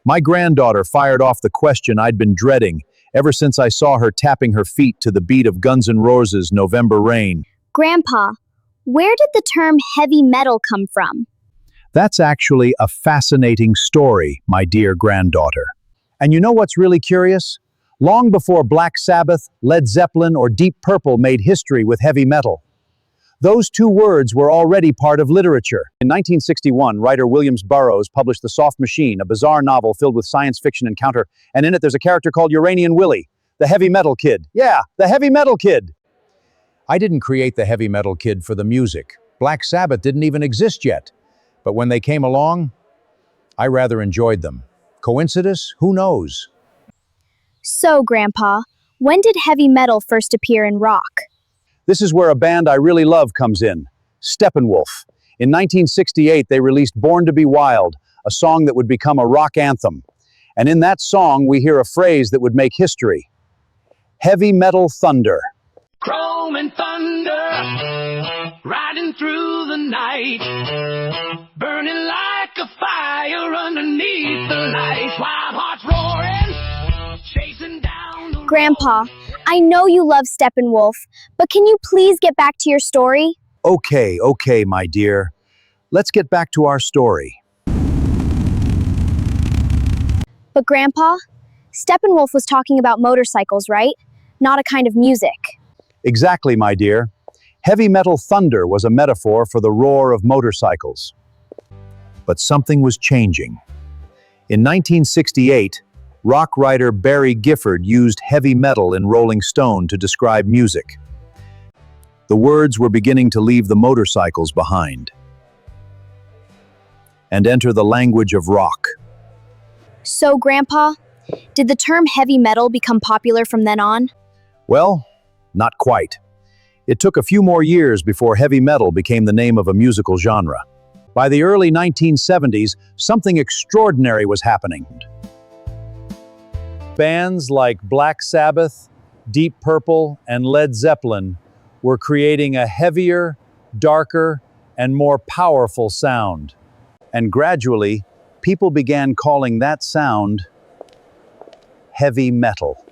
My granddaughter fired off the question I'd been dreading ever since I saw her tapping her feet to the beat of Guns N' Roses' November Rain. Grandpa, where did the term heavy metal come from? That's actually a fascinating story, my dear granddaughter. And you know what's really curious? Long before Black Sabbath, Led Zeppelin, or Deep Purple made history with heavy metal, those two words were already part of literature. In 1961, writer Burroughs published The Soft Machine, a bizarre novel filled with science fiction and counter, and in it there's a character called Uranian Willie, the heavy metal kid. Yeah, the heavy metal kid! I didn't create the heavy metal kid for the music. Black Sabbath didn't even exist yet. But when they came along, I rather enjoyed them. Coincidence? Who knows? So, Grandpa, when did heavy metal first appear in rock? This is where a band I really love comes in, Steppenwolf. In 1968, they released Born to be Wild, a song that would become a rock anthem. And in that song, we hear a phrase that would make history. Heavy metal thunder. Chrome and thunder, riding through the night, burning like a fire underneath the lights, wild hearts roaring, chasing down the Grandpa, I know you love Steppenwolf, but can you please get back to your story? Okay, my dear. Let's get back to our story. But Grandpa, Steppenwolf was talking about motorcycles, right? Not a kind of music. Exactly, my dear. Heavy metal thunder was a metaphor for the roar of motorcycles. But something was changing. In 1968, rock writer Barry Gifford used heavy metal in Rolling Stone to describe music. The words were beginning to leave the motorcycles behind and enter the language of rock. So, Grandpa, did the term heavy metal become popular from then on? Well, not quite. It took a few more years before heavy metal became the name of a musical genre. By the early 1970s, something extraordinary was happening. Bands like Black Sabbath, Deep Purple, and Led Zeppelin were creating a heavier, darker, and more powerful sound. And gradually, people began calling that sound heavy metal.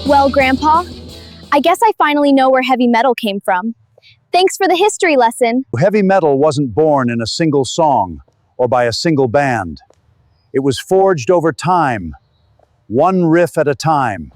Well, Grandpa, I guess I finally know where heavy metal came from. Thanks for the history lesson. Heavy metal wasn't born in a single song or by a single band. It was forged over time, one riff at a time.